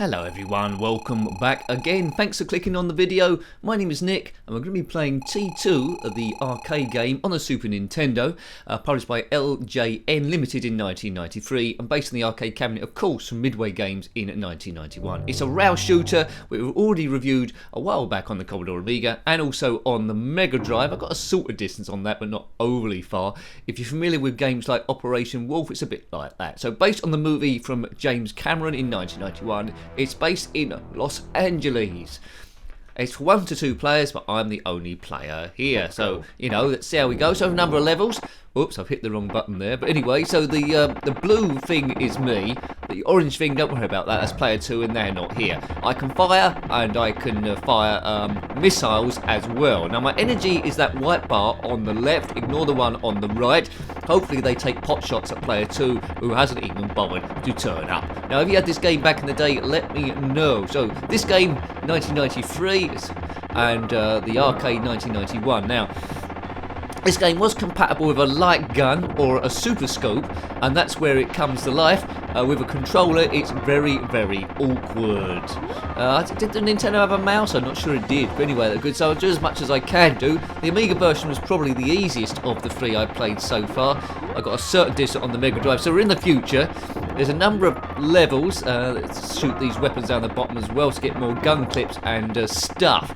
Hello everyone, welcome back again. Thanks for clicking on the video. My name is Nick and we're going to be playing T2, the arcade game on the Super Nintendo, published by LJN Limited in 1993 and based on the arcade cabinet, of course, from Midway Games in 1991. It's a rail shooter we've already reviewed a while back on the Commodore Amiga and also on the Mega Drive. I've got a sort of distance on that but not overly far. If you're familiar with games like Operation Wolf, it's a bit like that. So based on the movie from James Cameron in 1991, it's based in Los Angeles. It's for 1 to 2 players, but I'm the only player here. So, you know, let's see how we go. So, a number of levels. Oops, I've hit the wrong button there. But anyway, so the blue thing is me. The orange thing, don't worry about that. That's player 2, and they're not here. I can fire, and I can fire missiles as well. Now, my energy is that white bar on the left. Ignore the one on the right. Hopefully, they take pot shots at player 2, who hasn't even bothered to turn up. Now, if you had this game back in the day, let me know. So, this game, 1993, and the arcade, 1991. Now, this game was compatible with a light gun or a super scope, and that's where it comes to life. With a controller, it's very, very awkward. Did the Nintendo have a mouse? I'm not sure it did. But anyway, they're good, so I'll do as much as I can do. The Amiga version was probably the easiest of the 3 I've played so far. I got a certain distance on the Mega Drive, so we're in the future. There's a number of levels. Let's shoot these weapons down the bottom as well to get more gun clips and stuff.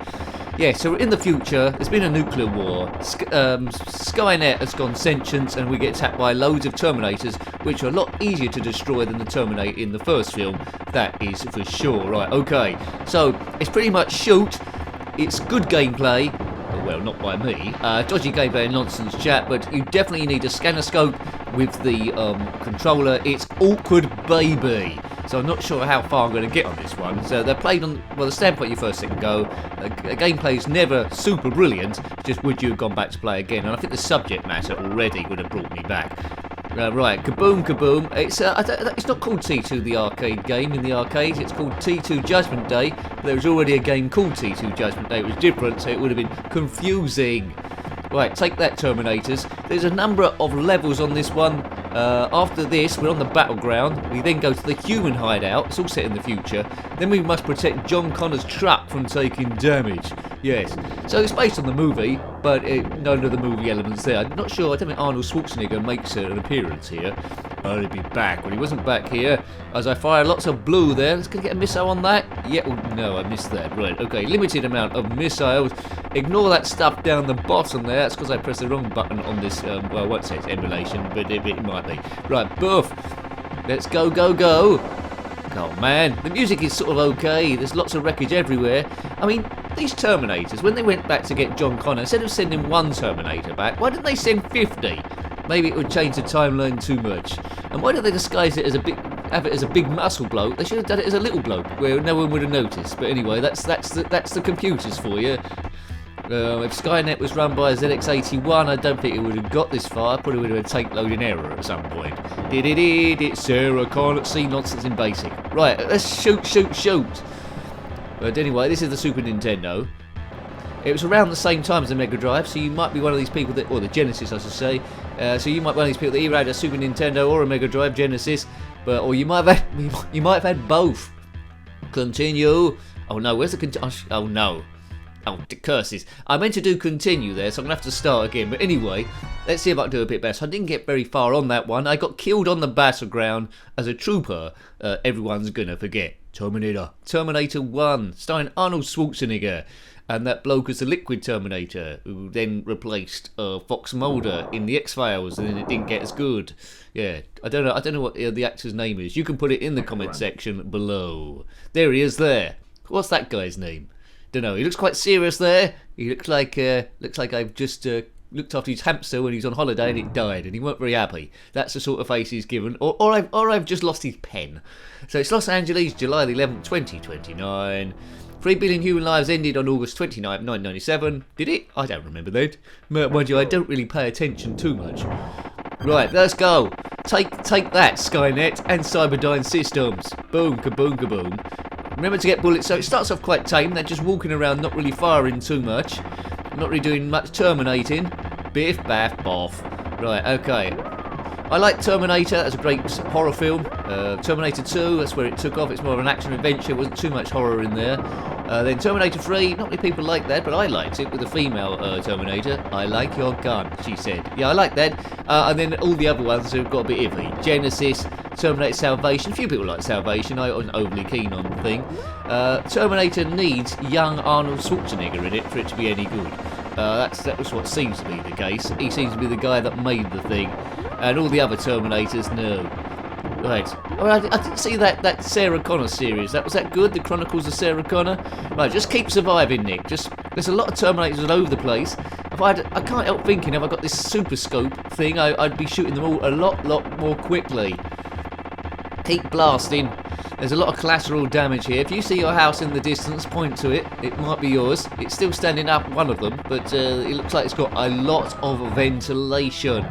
Yeah, so we're in the future. There's been a nuclear war. Skynet has gone sentient, and we get attacked by loads of Terminators, which are a lot easier to destroy than the Terminator in the first film. That is for sure. Right, okay. So, it's pretty much shoot. It's good gameplay. Well, not by me. Dodgy gameplay and nonsense chat, but you definitely need a scanner scope with the controller. It's awkward, baby. So I'm not sure how far I'm going to get on this one. So they're played on, well, the standpoint you first can go. Gameplay is never super brilliant, just would you have gone back to play again? And I think the subject matter already would have brought me back. Right, kaboom, kaboom. It's not called T2 the arcade game in the arcade, it's called T2 Judgment Day. There was already a game called T2 Judgment Day, it was different, so it would have been confusing. Right, take that, Terminators. There's a number of levels on this one. After this, we're on the battleground. We then go to the human hideout. It's all set in the future. Then we must protect John Connor's truck from taking damage. Yes. So it's based on the movie, but none of the movie elements there. I'm not sure. I don't think Arnold Schwarzenegger makes an appearance here. I'll be back. When he wasn't back here, as I fire lots of blue there. Let's get a missile on that. Yeah, oh, no, I missed that. Right, okay. Limited amount of missiles. Ignore that stuff down the bottom there. That's because I pressed the wrong button on this, well, I won't say it's emulation, but it might be. Right, boof. Let's go, go, go. Oh, man. The music is sort of okay. There's lots of wreckage everywhere. I mean, these Terminators, when they went back to get John Connor, instead of sending 1 Terminator back, why didn't they send 50? Maybe it would change the timeline too much. And why don't they disguise it as have it as a big muscle bloke? They should have done it as a little bloke, where no one would have noticed. But anyway, that's the computers for you. If Skynet was run by a ZX81, I don't think it would have got this far. Probably would have had a tank loading error at some point. It's Sarah can't see nonsense in basic. Right, let's shoot, shoot, shoot. But anyway, this is the Super Nintendo. It was around the same time as the Mega Drive, so you might be one of these people that, or the Genesis, I should say. So you might be one of these people that either had a Super Nintendo or a Mega Drive Genesis, or you might have had both. Continue. Oh no, where's the oh no. Oh, curses. I meant to do continue there, so I'm going to have to start again. But anyway, let's see if I can do a bit better. I didn't get very far on that one. I got killed on the battleground as a trooper. Everyone's going to forget. Terminator. Terminator 1, starring Arnold Schwarzenegger. And that bloke is the Liquid Terminator, who then replaced Fox Mulder in the X-Files, and then it didn't get as good. Yeah, I don't know what the actor's name is. You can put it in the comment section below. There he is there. What's that guy's name? Don't know. He looks quite serious there. He looks like I've just looked after his hamster when he was on holiday and it died, and he weren't very happy. That's the sort of face he's given. Or I've just lost his pen. So it's Los Angeles, July the 11th, 2029. 3 billion human lives ended on August 29th, 1997. Did it? I don't remember that. Mind you, I don't really pay attention too much. Right, let's go. Take that, Skynet and Cyberdyne Systems. Boom, kaboom, kaboom. Remember to get bullets. So it starts off quite tame. They're just walking around, not really firing too much. Not really doing much terminating. Biff, baff, boff. Right, okay. I like Terminator. That's a great horror film. Terminator 2, that's where it took off. It's more of an action adventure. Wasn't too much horror in there. Then Terminator 3, not many people like that, but I liked it with the female Terminator. I like your gun, she said. Yeah, I like that. And then all the other ones have got a bit iffy. Genesis, Terminator Salvation. A few people like Salvation. I wasn't overly keen on the thing. Terminator needs young Arnold Schwarzenegger in it for it to be any good. That was what seems to be the case. He seems to be the guy that made the thing. And all the other Terminators, no. Right. Oh, I didn't see that Sarah Connor series. Was that good? The Chronicles of Sarah Connor? Right, just keep surviving, Nick. There's a lot of Terminators all over the place. I can't help thinking if I got this super scope thing, I'd be shooting them all a lot more quickly. Keep blasting. There's a lot of collateral damage here. If you see your house in the distance, point to it. It might be yours. It's still standing up, one of them, but it looks like it's got a lot of ventilation.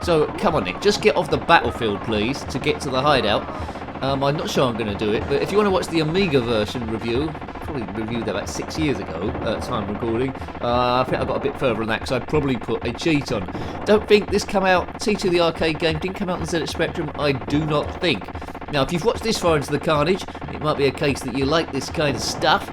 So, come on, Nick, just get off the battlefield, please, to get to the hideout. I'm not sure I'm going to do it, but if you want to watch the Amiga version review, probably reviewed that about 6 years ago at time recording, I think I got a bit further than that, because I probably put a cheat on. Don't think this came out, T2 the arcade game, didn't come out on ZX Spectrum, I do not think. Now, if you've watched this far into the carnage, it might be a case that you like this kind of stuff.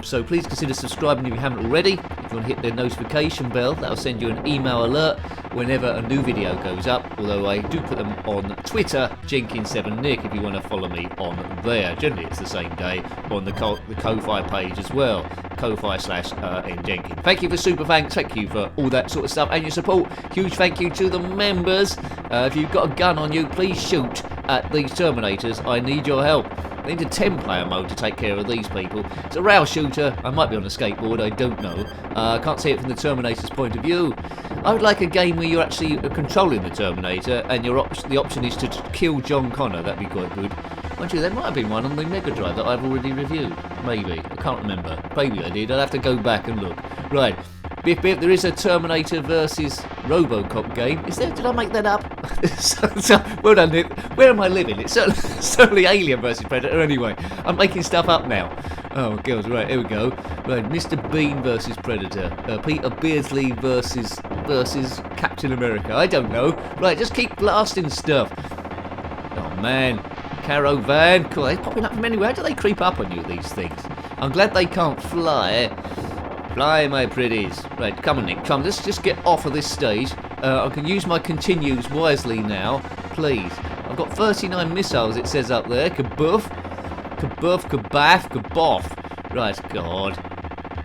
So please consider subscribing if you haven't already. If you want to hit the notification bell, that'll send you an email alert whenever a new video goes up. Although I do put them on Twitter, Jenkins7Nick, if you want to follow me on there. Generally it's the same day on the Ko-Fi page as well. Ko-Fi/NJenkins. Thank you for super thanks, thank you for all that sort of stuff and your support. Huge thank you to the members. If you've got a gun on you, please shoot at these Terminators. I need your help. I need a 10-player mode to take care of these people. It's a rail shooter. I might be on a skateboard, I don't know. I can't see it from the Terminator's point of view. I would like a game where you're actually controlling the Terminator and the option is to kill John Connor. That'd be quite good. Mind you, there might have been one on the Mega Drive that I've already reviewed. Maybe. I can't remember. Maybe I did. I'll have to go back and look. Right. Biff Biff, there is a Terminator versus Robocop game. Is there? Did I make that up? Well done, Nick. Where am I living? It's certainly Alien versus Predator anyway. I'm making stuff up now. Oh, girls, right, here we go. Right, Mr. Bean versus Predator. Peter Beardsley versus Captain America. I don't know. Right, just keep blasting stuff. Oh, man. Caravan. Cool, they're popping up from anywhere. How do they creep up on you, these things? I'm glad they can't fly. Fly, my pretties. Right, come on, Nick. Come, let's just get off of this stage. I can use my continues wisely now. Please. I've got 39 missiles, it says up there. Kabuff. Kabuff, kabaff, kaboff. Right, God.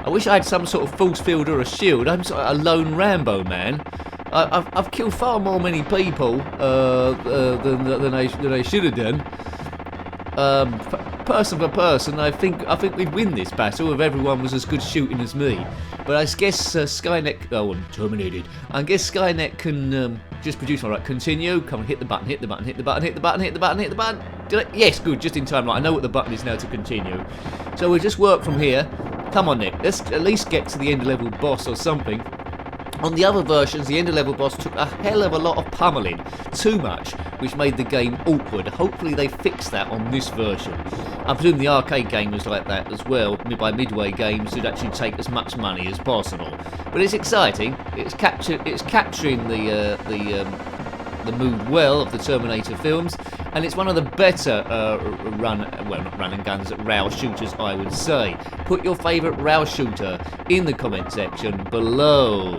I wish I had some sort of force field or a shield. I'm sort of a lone Rambo, man. I've killed far more many people than I should have done. Person for person, I think we'd win this battle if everyone was as good shooting as me. But I guess Skynet. Oh, I'm terminated. I guess Skynet can just produce. All right, continue. Come on, hit the button. Hit the button. Hit the button. Hit the button. Hit the button. Hit the button. Did I? Yes, good. Just in time. Right, I know what the button is now to continue. So we'll just work from here. Come on, Nick. Let's at least get to the end level boss or something. On the other versions, the end level boss took a hell of a lot of pummeling, too much, which made the game awkward. Hopefully they fixed that on this version. I presume the arcade game was like that as well, by Midway Games, who'd actually take as much money as possible. But it's exciting. It's capturing the mood well of the Terminator films, and it's one of the better not run and guns, rail shooters, I would say. Put your favourite rail shooter in the comment section below.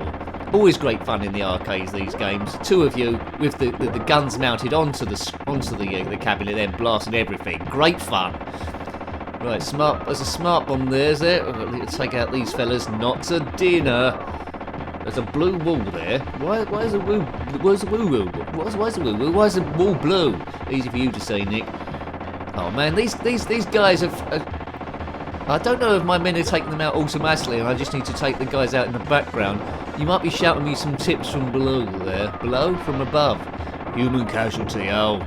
Always great fun in the arcades, these games. Two of you with the guns mounted onto the cabinet, then blasting everything. Great fun. Right, smart. There's a smart bomb there, is there? Let's take out these fellas. Not to dinner. There's a blue wall there. Why is the woo? Where's the woo woo? Why is the woo woo? Why is the wall blue? Easy for you to say, Nick. Oh man, these guys have. I don't know if my men are taking them out automatically, and I just need to take the guys out in the background. You might be shouting me some tips from below there. Below? From above. Human casualty. Oh.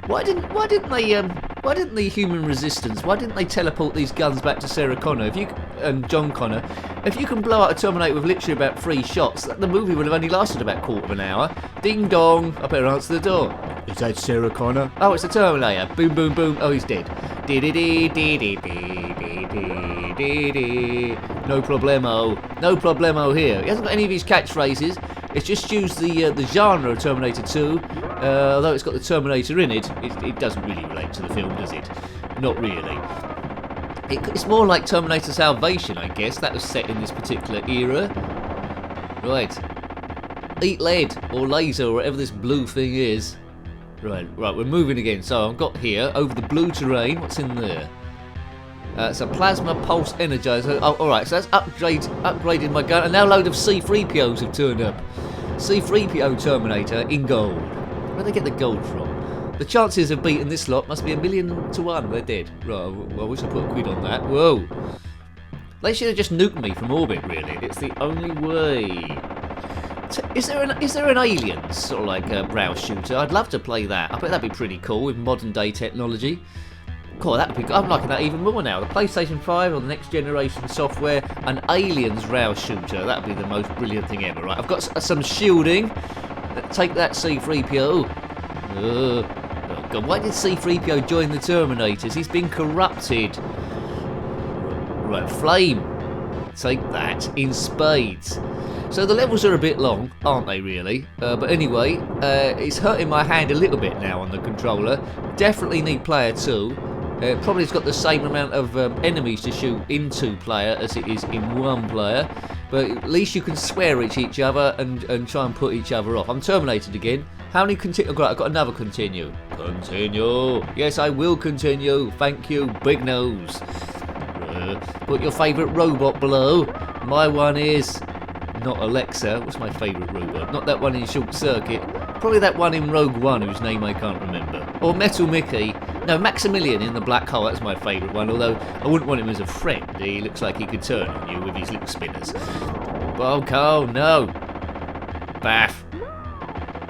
Why didn't the human resistance? Why didn't they teleport these guns back to Sarah Connor? And John Connor? If you can blow out a Terminator with literally about 3 shots, the movie would have only lasted about a quarter of an hour. Ding dong. I better answer the door. Is that Sarah Connor? Oh, it's the Terminator. Boom, boom, boom. Oh, he's dead. No problemo. No problemo here. He hasn't got any of his catchphrases. It's just used the genre of Terminator 2, although it's got the Terminator in it, it doesn't really relate to the film, does it? Not really. It's more like Terminator Salvation, I guess. That was set in this particular era. Right. Eat lead, or laser, or whatever this blue thing is. Right, we're moving again. So I've got here, over the blue terrain, what's in there? It's a plasma pulse energizer. Oh, alright, so that's upgraded my gun, and now a load of C-3POs have turned up. C-3PO Terminator in gold. Where'd they get the gold from? The chances of beating this lot must be 1,000,000 to 1. They're dead. Right, well, I wish I put a quid on that. Whoa. They should have just nuked me from orbit, really. It's the only way. Is there an Aliens sort of like a rail shooter? I'd love to play that. I bet that'd be pretty cool with modern day technology. Cool, that'd be good. I'm liking that even more now. The PlayStation 5 or the next generation software, an Aliens rail shooter. That'd be the most brilliant thing ever, right? I've got some shielding. Take that, C-3PO. Oh God, why did C-3PO join the Terminators? He's been corrupted. Right, flame. Take that in spades. So the levels are a bit long, aren't they really? But anyway, it's hurting my hand a little bit now on the controller. Definitely need player 2. Probably it's got the same amount of enemies to shoot in 2-player as it is in 1-player. But at least you can swear at each other and try and put each other off. I'm terminated again. How many continue? I've got another continue. Continue. Yes, I will continue. Thank you, big nose. Put your favourite robot below. My one is... not Alexa. What's my favourite robot? Not that one in Short Circuit. Probably that one in Rogue One whose name I can't remember. Or Metal Mickey. No, Maximilian in the Black Hole. That's my favourite one. Although I wouldn't want him as a friend. He looks like he could turn on you with his little spinners. Oh, Carl, no. Baff.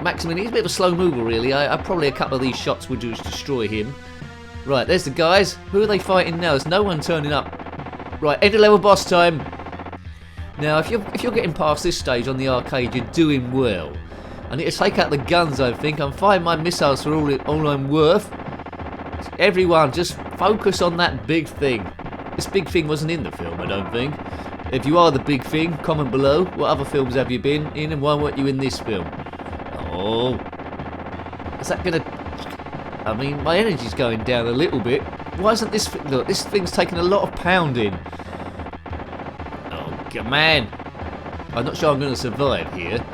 Maximilian, he's a bit of a slow mover really. I probably a couple of these shots would just destroy him. Right, there's the guys. Who are they fighting now? There's no one turning up. Right, end of level boss time. Now, if you're getting past this stage on the arcade, you're doing well. I need to take out the guns, I think. I'm firing my missiles for all I'm worth. Everyone, just focus on that big thing. This big thing wasn't in the film, I don't think. If you are the big thing, comment below. What other films have you been in and why weren't you in this film? Oh. Is that going to... I mean, my energy's going down a little bit. Why isn't this... Look, this thing's taking a lot of pounding. Man, I'm not sure I'm going to survive here.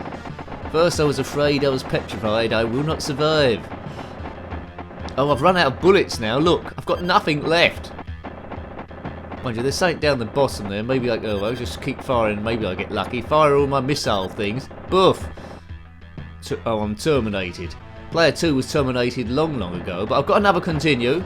First I was afraid, I was petrified, I will not survive. Oh, I've run out of bullets now, look, I've got nothing left. Mind you, there's something down the bottom there, maybe I'll just keep firing, maybe I'll get lucky. Fire all my missile things, boof. Oh, I'm terminated. Player 2 was terminated long ago, but I've got another continue.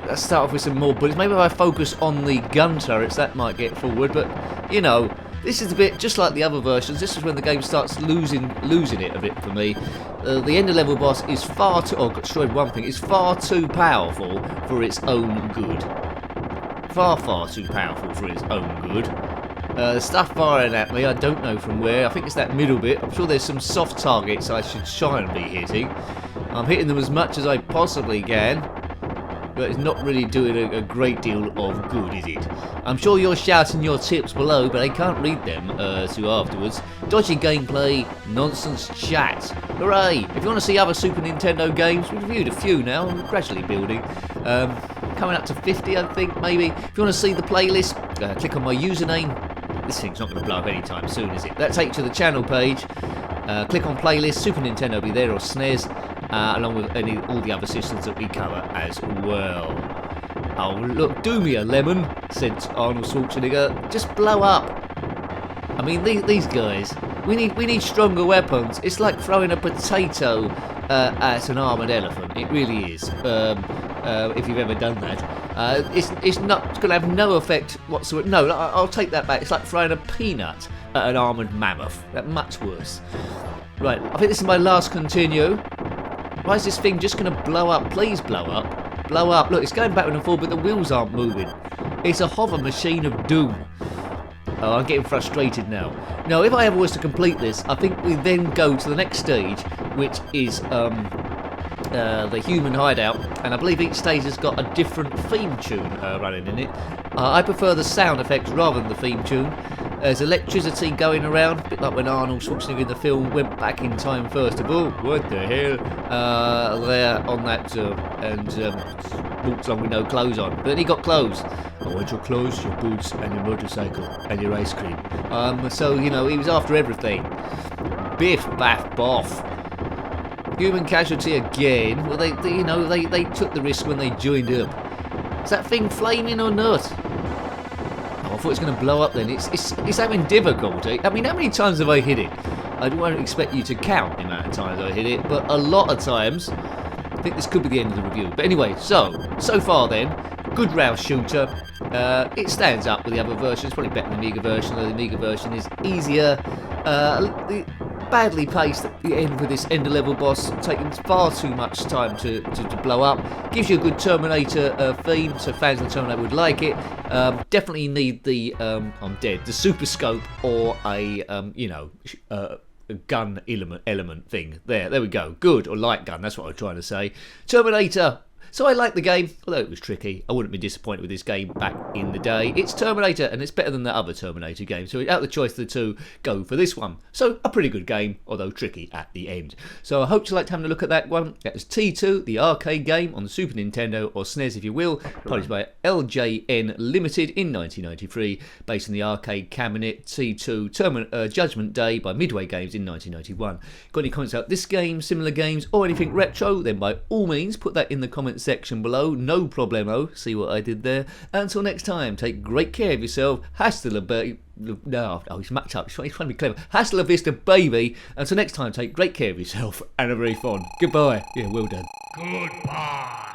Let's start off with some more bullets. Maybe if I focus on the gun turrets, that might get forward. But, you know, this is a bit just like the other versions. This is when the game starts losing it a bit for me. The end of level boss is far too... Oh, I got destroyed one thing. It's far too powerful for its own good. Far too powerful for its own good. The stuff firing at me, I don't know from where. I think it's that middle bit. I'm sure there's some soft targets I should try and be hitting. I'm hitting them as much as I possibly can. But it's not really doing a great deal of good, is it? I'm sure you're shouting your tips below, but I can't read them to afterwards. Dodgy gameplay, nonsense chat. Hooray! If you want to see other Super Nintendo games, we've reviewed a few now, I'm gradually building. Coming up to 50, I think, maybe. If you want to see the playlist, click on my username. This thing's not going to blow up anytime soon, is it? That takes you to the channel page. Click on playlist, Super Nintendo will be there, or SNES. Along with all the other systems that we cover as well. Oh, look, do me a lemon, said Arnold Schwarzenegger. Just blow up. I mean, these guys, we need stronger weapons. It's like throwing a potato at an armoured elephant. It really is. If you've ever done that, it's not going to have no effect whatsoever. No, I'll take that back. It's like throwing a peanut at an armoured mammoth. That's much worse. Right, I think this is my last continue. Why is this thing just going to blow up? Please blow up. Blow up. Look, it's going backward and forward, but the wheels aren't moving. It's a hover machine of doom. Oh, I'm getting frustrated now. Now, if I ever was to complete this, I think we then go to the next stage, which is the human hideout. And I believe each stage has got a different theme tune running in it. I prefer the sound effects rather than the theme tune. There's electricity going around, a bit like when Arnold Schwarzenegger in the film went back in time first of all. What the hell? There on that, and walked along with no clothes on. But then he got clothes. I want your clothes, your boots, and your motorcycle, and your ice cream. So, you know, he was after everything. Biff, baff, boff. Human casualty again. Well, they took the risk when they joined up. Is that thing flaming or not? I thought it was going to blow up then. It's having difficulty. I mean, how many times have I hit it? I don't expect you to count the amount of times I hit it, but a lot of times. I think this could be the end of the review. But anyway, so far then, good rail shooter. It stands up with the other versions. Probably better than the Amiga version, though the Amiga version is easier. Badly paced at the end with this end of level boss, taking far too much time to blow up. Gives you a good Terminator theme, so fans of the Terminator would like it. Definitely need the the super scope or a a gun element thing. There we go. Good, or light gun. That's what I'm trying to say. Terminator. So I like the game, although it was tricky. I wouldn't be disappointed with this game back in the day. It's Terminator, and it's better than the other Terminator game. So out of the choice of the two, go for this one. So a pretty good game, although tricky at the end. So I hope you liked having a look at that one. That was T2, the arcade game on the Super Nintendo, or SNES if you will, published by LJN Limited in 1993, based on the arcade cabinet T2 Judgment Day by Midway Games in 1991. Got any comments about this game, similar games, or anything retro? Then by all means put that in the comments section below, no problemo. See what I did there. Until next time, take great care of yourself. Hasta la he's mucked up. He's trying to be clever. Hasta la vista, baby. Until next time, take great care of yourself and a very fond goodbye. Yeah, well done. Goodbye.